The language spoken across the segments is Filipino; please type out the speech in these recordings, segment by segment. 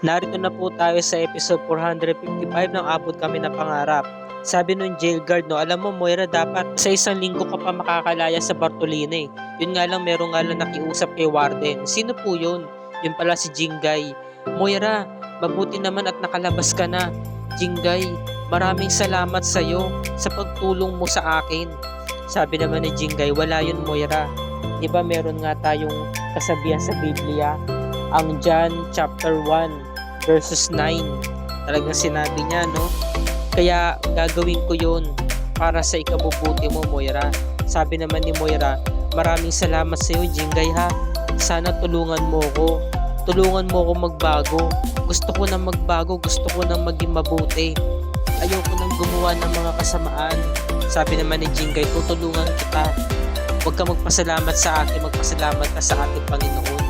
Narito na po tayo sa episode 455 ng Abot Kami ng Pangarap. Sabi nung jail guard, no, alam mo Moira, dapat sa isang linggo ka pa makakalaya sa Bartolina eh. Yun nga lang, meron nga lang nakiusap kay Warden. Sino po yun? Yun pala si Jingay. Moira, mabuti naman at nakalabas ka na. Jingay, maraming salamat sa'yo sa pagtulong mo sa akin. Sabi naman ni Jingay, wala yun Moira. Diba meron nga tayong kasabihan sa Biblia, ang John chapter 1 verses 9. Talagang sinabi niya, no? Kaya gagawin ko yun para sa ikabubuti mo, Moira. Sabi naman ni Moira, maraming salamat sa iyo, Jingay ha. Sana tulungan mo ko. Tulungan mo ko magbago. Gusto ko na magbago, gusto ko na maging mabuti. Ayoko nang gumawa ng mga kasamaan. Sabi naman ni Jingay, tutulungan kita. Huwag ka magpasalamat sa akin, magpasalamat ka sa ating Panginoon.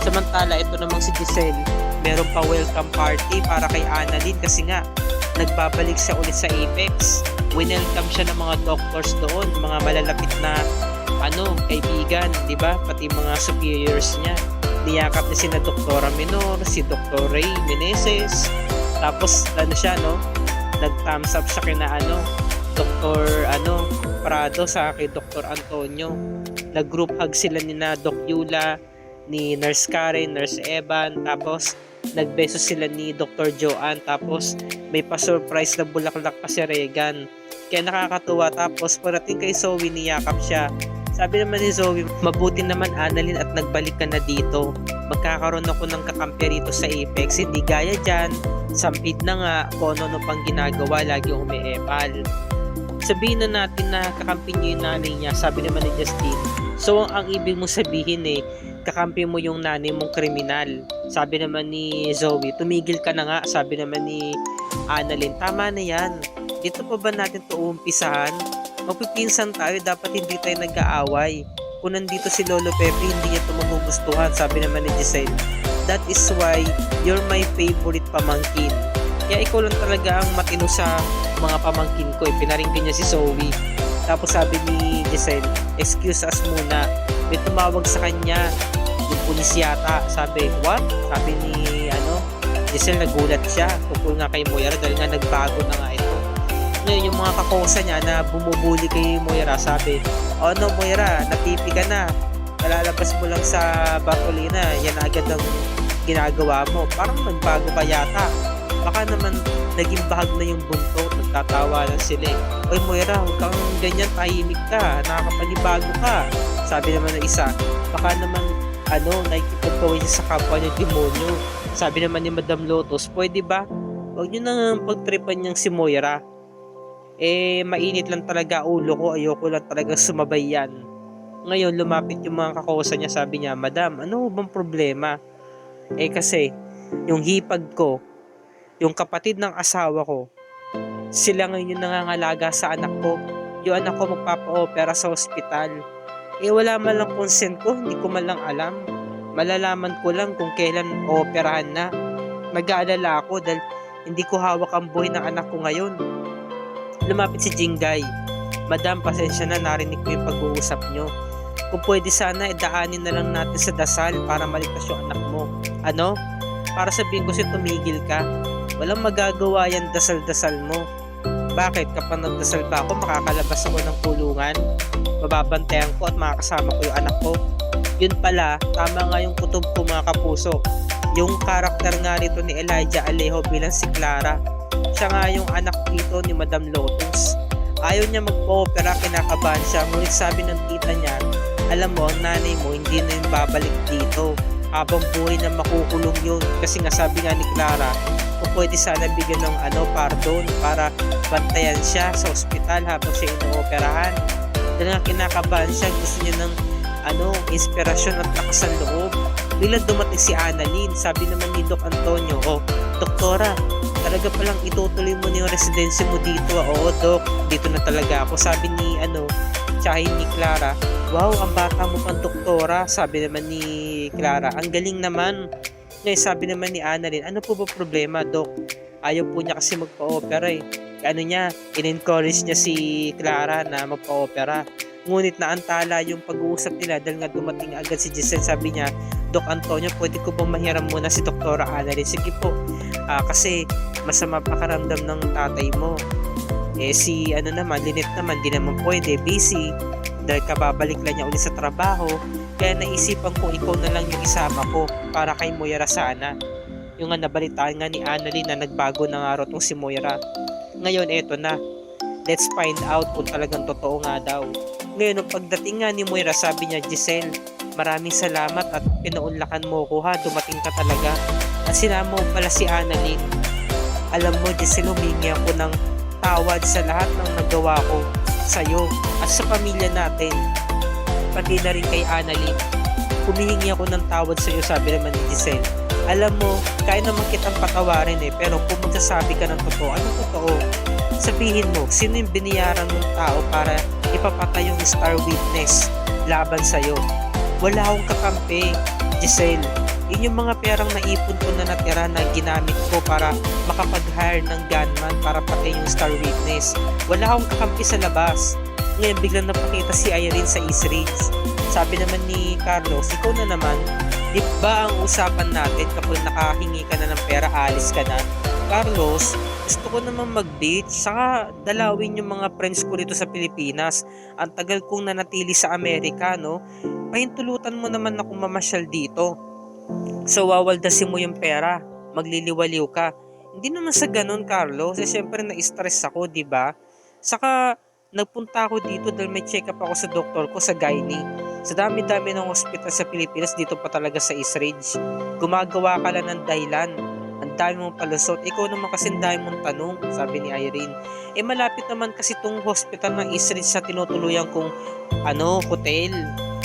Samantala, ito namang si Giselle, meron pa welcome party para kay Annalyn kasi nga, nagbabalik siya ulit sa Apex. Winelcome siya ng mga doctors doon, mga malalapit na kaibigan, di ba? Pati mga superiors niya. Niyakap niya sina Doktora Minor, si Dr. Ray Meneses. Tapos, siya, no? Nag-thumbs up siya kina, Dr. Prado sa kay Dr. Antonio. Nag-group hug sila ni na Doc Yula, ni Nurse Karen, Nurse Evan, tapos nagbeso sila ni Dr. Joanne, tapos may pa-surprise na bulaklak pa si Regan. Kaya nakakatuwa. Tapos parating kay Zoe, niyakap siya. Sabi naman ni Zoe, mabuti naman Annalyn at nagbalik ka na dito. Magkakaroon ako ng kakampi rito sa Apex. Hindi gaya dyan, sampid na nga, kung ano pang ginagawa, lagi umiepal. Sabihin na natin na kakampi niyo yung nanay niya, sabi naman ni Justine. So ang ibig mong sabihin kakampi mo yung nanay mong kriminal. Sabi naman ni Zoe, tumigil ka na nga. Sabi naman ni Annalyn, tama na yan. Dito pa ba natin ito uumpisahan? Magpipinsan tayo, dapat hindi tayo nag-aaway. Kung nandito si Lolo Pepe, hindi niya ito magugustuhan. Sabi naman ni Giselle, that is why you're my favorite pamangkin. Kaya ikaw lang talaga ang matino sa mga pamangkin ko. Pinaringgan niya si Zoe. Tapos sabi ni Giselle, excuse us muna. May tumawag sa kanya, yung pulis yata. Sabi, what? Sabi ni Giselle, nagulat siya tungkol nga kay Moira dahil nga nagbago na nga ito. Ngayon yung mga kakosa niya na bumubuli kay Moira, sabi, Moira, napipi ka na, nalalabas mo lang sa Bartolina, yan agad ang ginagawa mo, parang nagbago ka yata. Baka naman naging bahag na yung buntot, nagtatawa lang sila Oy Moira, huwag kang ganyan, tahimik ka, nakakapanibago ka. Sabi naman ng isa, baka naman nakikipagpawin siya sa kapwa niya demonyo. Sabi naman ni Madam Lotus, pwede ba? Huwag niyo nang pagtripan niyang si Moira. Mainit lang talaga ulo ko, ayoko lang talaga sumabay yan. Ngayon, lumapit yung mga kakosa niya, sabi niya, Madam, ano bang problema? Kasi, yung hipag ko, yung kapatid ng asawa ko, sila ngayon yung nangangalaga sa anak ko. Yung anak ko magpapa-opera sa ospital. Wala man lang consent ko, hindi ko man lang alam. Malalaman ko lang kung kailan operahan na. Nag-aalala ako dahil hindi ko hawak ang buhay ng anak ko ngayon. Lumapit si Jingay. Madam, pasensya na, narinig ko yung pag-uusap nyo. Kung pwede sana, idaanin na lang natin sa dasal para maligtas yung anak mo. Para sabihin ko tumigil ka. Walang magagawa yan, dasal-dasal mo. Bakit? Kapag nagdasal ba ako, makakalabas ako ng kulungan? Mababantayan ko at makakasama ko yung anak ko? Yun pala, tama nga yung kutob ko mga kapuso. Yung karakter nga nito ni Elijah Alejo bilang si Clara. Siya nga yung anak dito ni Madam Lotus. Ayaw niya magpo-opera, kinakabahan siya. Ngunit sabi ng tita niya, alam mo, ang nanay mo hindi na yung babalik dito. Habang buhay na makukulong yun. Kasi nga sabi nga ni Clara, kung pwede sana bigyan ng pardon para bantayan siya sa ospital habang siya inooperahan. Dahil nga kinakabahan siya, gusto niya ng inspirasyon at lakas ng loob. Biglang dumating si Annalyn. Sabi naman ni Doc Antonio, Doktora, talaga palang itutuloy mo na yung residency mo dito. Oo, Doc, dito na talaga ako. Sabi ni tsahin ni Clara, wow, ang bata mo pang doktora. Sabi naman ni Clara, ang galing naman. Ngayon sabi naman ni Annalyn, ano po ba problema, Doc? Ayaw po niya kasi magpa-opera in-encourage niya si Clara na magpa-opera. Ngunit naantala yung pag-uusap nila dahil nga dumating agad si Giselle. Sabi niya, Doc Antonio, pwede ko bang mahiram muna si Doktora Annalyn? Sige po, kasi masama pakiramdam ng tatay mo. Si ano naman, Lynette naman, di naman pwede, busy. Dahil kababalik lang niya ulit sa trabaho. Kaya naisipan ko ikaw na lang yung isama ko para kay Moira sana. Yung nga nabalitaan nga ni Annalyn na nagbago na nga raw tong si Moira. Ngayon, eto na. Let's find out kung talagang totoo nga daw. Ngayon, nung pagdating nga ni Moira, sabi niya, Giselle, maraming salamat at pinaunlakan mo ko ha, dumating ka talaga. At sinama mo pala si Annalyn. Alam mo, Giselle, humingi ako ng tawad sa lahat ng nagawa ko sa'yo at sa pamilya natin. Pati na rin kay Annalyn. Humihingi ako ng tawad sa'yo, sabi naman ni Giselle. Alam mo, kaya naman kitang patawarin pero kung magsasabi ka ng totoo, ano totoo? Sabihin mo, sino yung biniyaran ng tao para ipapatay yung star witness laban sa'yo? Wala akong kakampi, Giselle. Yun yung mga perang naipon ko na natira na ginamit ko para makapag-hire ng gunman para patay yung star witness. Wala akong kakampi sa labas. Ngayon biglang napakita si Irene sa East Ridge. Sabi naman ni Carlos, ikaw na naman, di ba ang usapan natin kapag nakahingi ka na ng pera, alis ka na? Carlos, gusto ko naman mag-beach, saka dalawin yung mga friends ko rito sa Pilipinas. Ang tagal kong nanatili sa Amerika, no? Pahintulutan mo naman ako mamasyal dito. So wawaldasin mo yung pera, magliliwaliw ka. Hindi naman sa ganun, Carlos. Siyempre na-stress ako, di ba? Saka nagpunta ako dito dahil may check-up ako sa doktor ko sa gynae. Sa dami-dami ng hospital sa Pilipinas, dito pa talaga sa East Ridge. Gumagawa ka lang ng dahilan. Ang dami mong palusot. Ikaw naman kasi ang dami mong tanong, sabi ni Irene. Malapit naman kasi tong hospital ng East Ridge sa tinutuluyan kong hotel.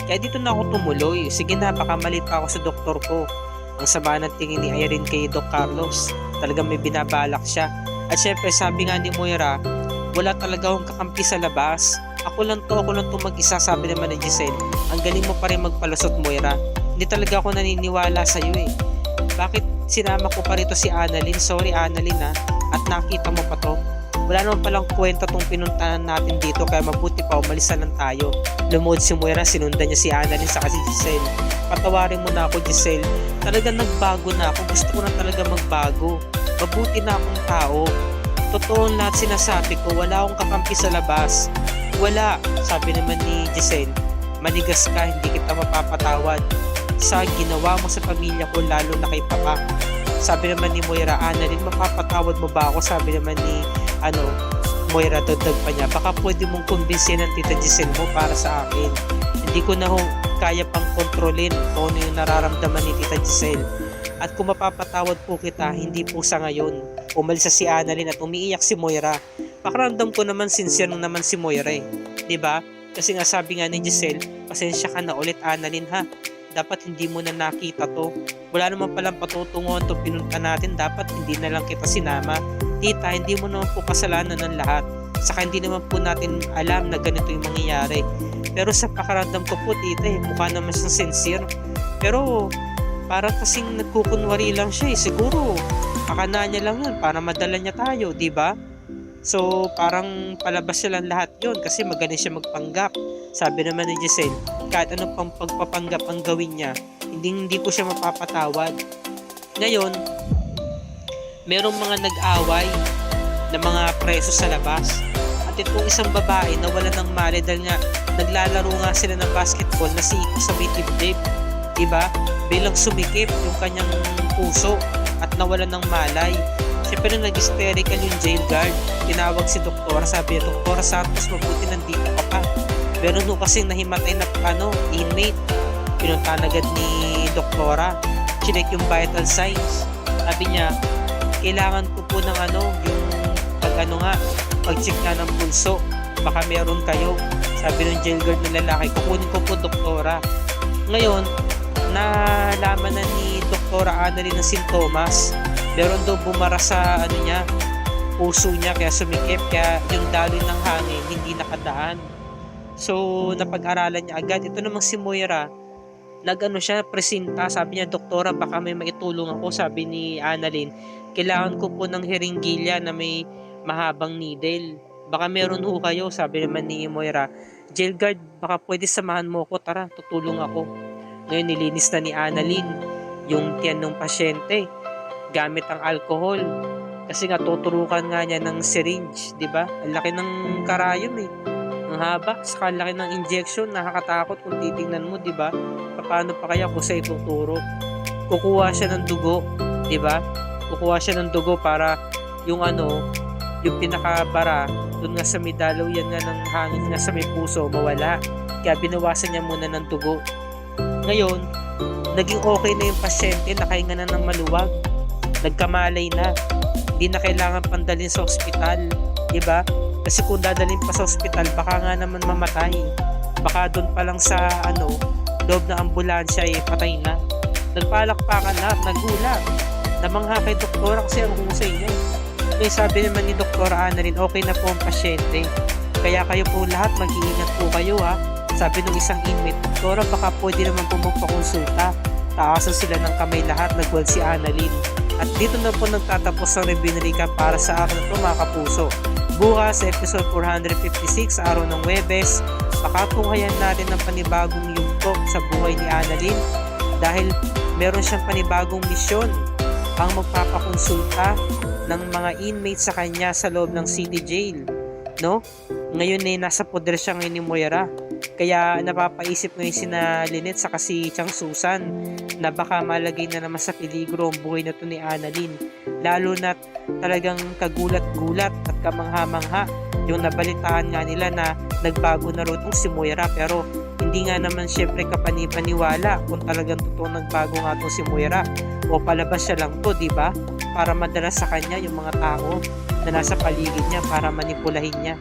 Kaya dito na ako tumuloy. Sige na, baka malit pa ako sa doktor ko. Ang sama ng tingin ni Irene kay Doc Carlos. Talagang may binabalak siya. At syempre, sabi nga ni Moira, wala talaga akong kakampi sa labas. Ako lang to mag-isa, sabi naman ni Giselle. Ang galing mo pa rin magpalusot, Moira. Hindi talaga ako naniniwala sa'yo Bakit sinama ko pa rito si Annalyn? Sorry, Annalyn at nakita mo pa to. Wala naman palang kwenta tong pinuntahan natin dito, kaya mabuti pa umalis na lang tayo. Lumuod si Moira, sinundan niya si Annalyn sa si Giselle. Patawarin mo na ako, Giselle. Talagang nagbago na ako. Gusto ko na talaga magbago. Mabuti na akong tao. Totoo lahat sinasabi ko, wala akong kakampi sa labas. Wala, sabi naman ni Giselle. Manigas ka, hindi kita mapapatawad sa ginawa mo sa pamilya ko, lalo na kay Papa. Sabi naman ni Moira, Annalyn, mapapatawad mo ba ako? Sabi naman ni Moira, dagdag pa niya, baka pwede mong kumbinsin ng Tita Giselle mo para sa akin. Hindi ko na kaya pang kontrolin kung ano yung nararamdaman ni Tita Giselle. At kung mapapatawad po kita, hindi po sa ngayon. Umalis si Annalyn at umiiyak si Moira. Pakiramdam ko naman sincere naman si Moira Diba? Kasi nga sabi nga ni Giselle, pasensya ka na ulit, Annalyn ha. Dapat hindi mo na nakita to. Wala naman palang patutunguhan to pinunta natin. Dapat hindi na lang kita sinama. Tita, hindi mo naman po kasalanan ng lahat. Saka hindi naman po natin alam na ganito yung mangyayari. Pero sa pakiramdam ko po, tita mukha naman siyang sincere. Pero parang kasing nagkukunwari lang siya Siguro, akala niya lang yun para madala niya tayo, di ba? So, parang palabas siya lang lahat yun kasi magaling siya magpanggap. Sabi naman ni Giselle, kahit anong pang pagpapanggap ang gawin niya, hindi ko siya mapapatawad. Ngayon, merong mga nag-away na mga preso sa labas. At itong isang babae na wala ng mali dahil nga naglalaro nga sila ng basketball na si Iko sa may dibdib. Diba? Bilang sumikip yung kanyang puso at nawalan ng malay. Siyempre nag-hysterical yung jail guard. Tinawag si Doktora, sabi niya, Doktora Santos, mabuti nandito ka pa. Meron nung kasing nahimatay na inmate. Pinunta agad ni Doktora. Chinek yung vital signs. Sabi niya, kailangan ko po ng yung pag-check na ng pulso. Baka meron kayo. Sabi ng jail guard ng lalaki, kukunin ko po, Doktora. Ngayon, nalaman na ni Doktora Annalyn ng sintomas. Meron daw bumara sa puso niya, kaya sumikip, kaya yung daloy ng hangin hindi nakadaan. So napag-aralan niya agad. Ito namang si Moira, siya presinta, sabi niya, Doktora, baka may maitulong ako. Sabi ni Annalyn, kailangan ko po ng heringgilya na may mahabang needle. Baka meron kayo. Sabi naman ni Moira, jail guard, baka pwede samahan mo ako, tara, tutulong ako. Ngayon nilinis na ni Annalyn yung tiyan ng pasyente gamit ang alcohol. Kasi nga tuturukan nga niya ng syringe, 'di ba? Ang laki ng karayom eh. Ang haba, saka ang laki ng injection, nakakatakot kung titingnan mo, 'di ba? Paano pa kaya kung sa ituturo? Kukuha siya ng dugo, 'di ba? Kukuha siya ng dugo para yung yung pinakabara doon nga sa may dalaw yan nga ng hangin nga sa may puso mawala. Kaya binawasan niya muna ng dugo. Ngayon, naging okay na yung pasyente, nakahinga na ng maluwag. Nagkamalay na. Hindi na kailangan pandalhin sa ospital, 'di ba? Kasi kung dadalhin pa sa ospital, baka nga naman mamatay. Baka doon pa lang sa loob na ambulansya patay na. Nagpalakpakan na, nagulat. Namangha kay doktora kasi ang husay niya. May sabi naman ni Doktora Annalyn, okay na po ang pasyente. Kaya kayo po lahat mag-iingat po kayo ha. Sabi ng isang inmate, Doktora baka pwede naman po magpakonsulta. Taasan sila ng kamay lahat, nagwal si Annalyn. At dito na po nagtatapos ang review ni Rica para sa akin ito mga kapuso. Bukas sa episode 456, araw ng Huwebes, pakatunghayan natin ang panibagong yugto sa buhay ni Annalyn dahil meron siyang panibagong misyon ang magpapakonsulta ng mga inmates sa kanya sa loob ng city jail. No? Ngayon nasa poder siya ngayon ni Moira. Kaya napapaisip ngayon sina Lynette sa si Chang Susan na baka malagay na naman sa peligro ang buhay na to ni Annalyn. Lalo na talagang kagulat-gulat at kamangha-mangha yung nabalitaan nga nila na nagbago na rin si Moira, pero hindi nga naman syempre kapanipaniwala kung talagang totoo nagbago nga itong si Moira o palabas siya lang to, di ba? Para madala sa kanya yung mga tao na nasa paligid niya para manipulahin niya.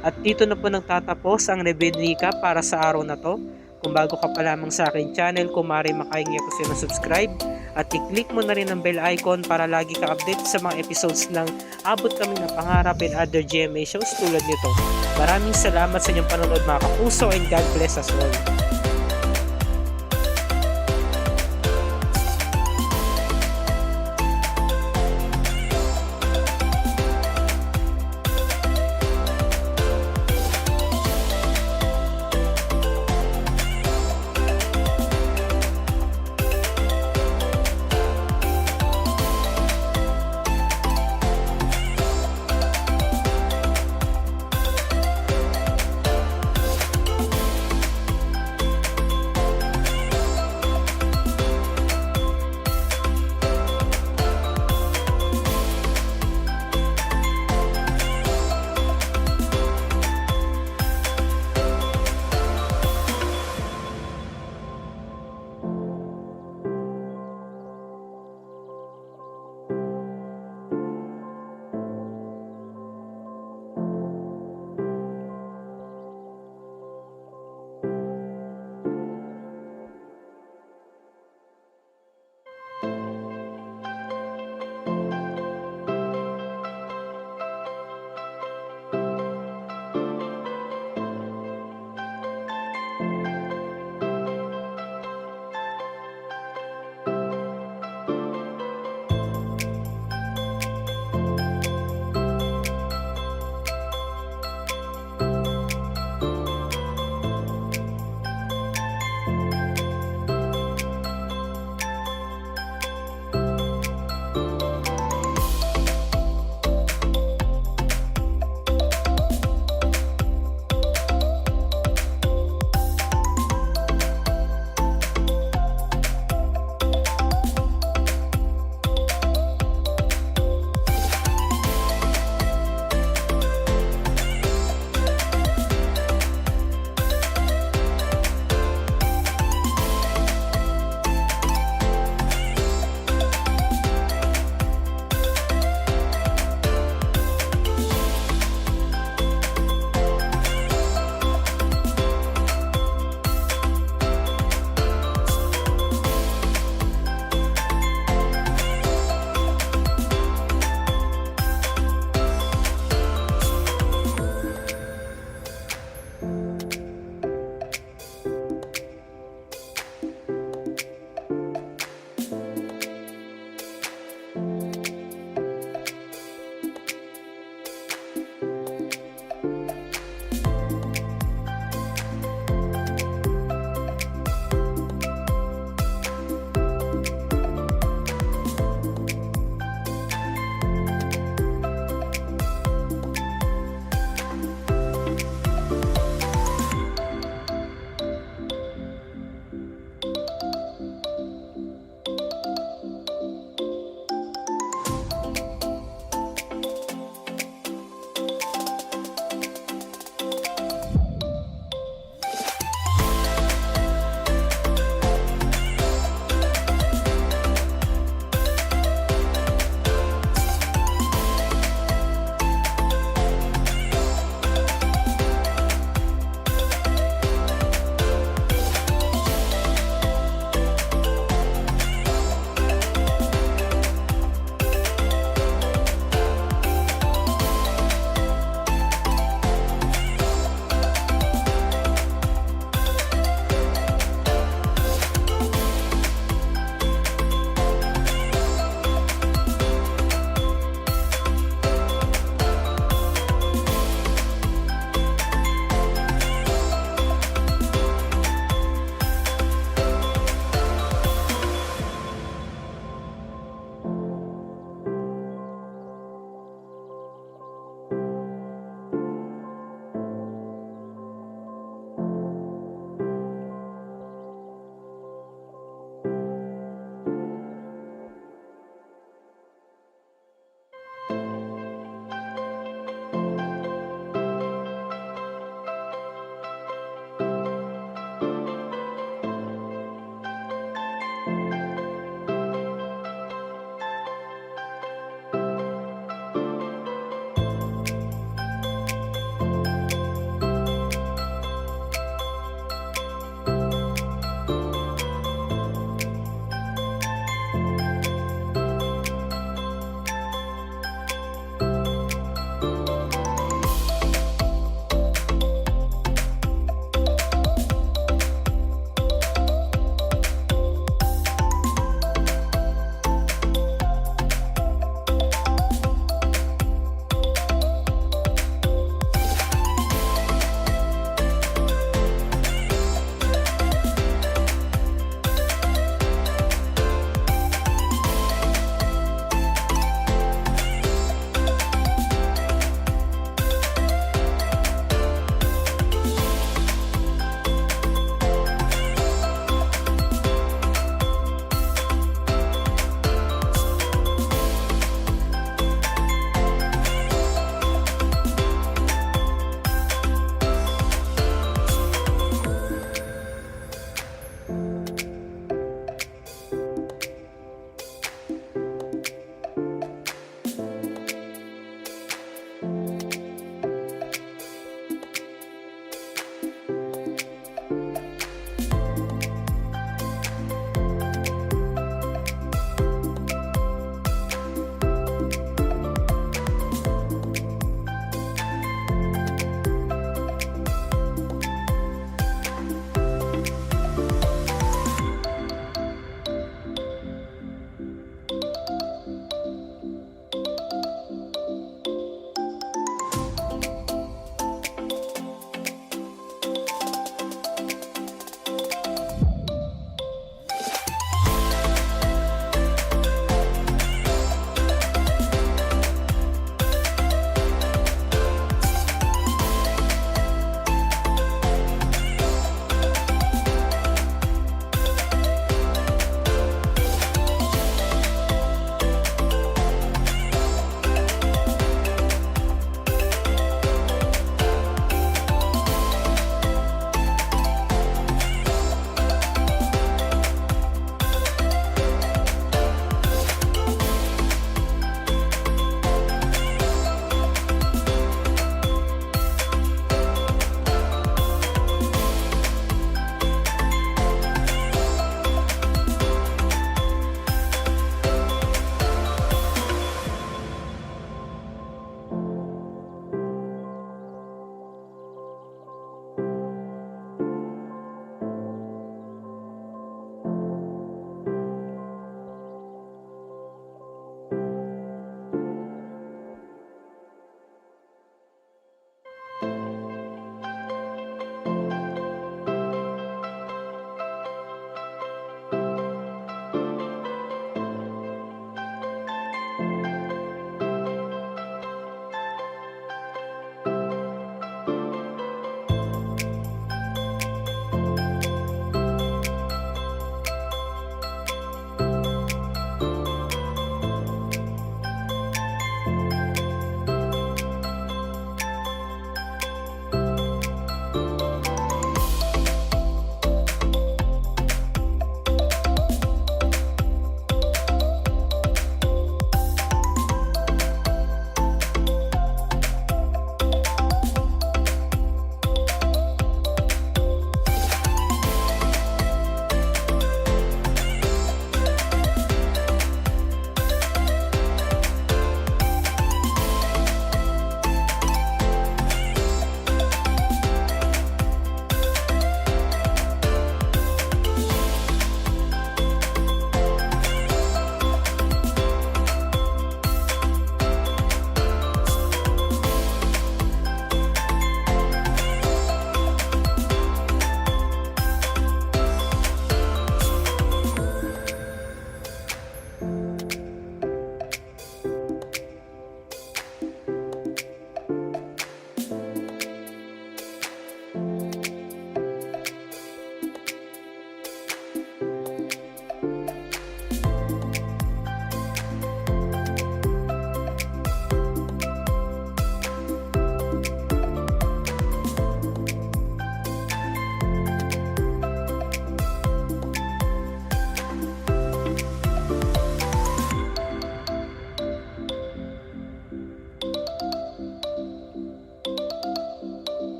At dito na po nagtatapos ang review ni Rica para sa araw na to. Kung bago ka pa lamang sa akin channel, kung maaari makahingi ako sa'yo ng subscribe at i-click mo na rin ang bell icon para lagi ka update sa mga episodes ng Abot Kami ng Pangarap and other GMA shows tulad nito. Maraming salamat sa inyong panonood mga kapuso and God bless us all.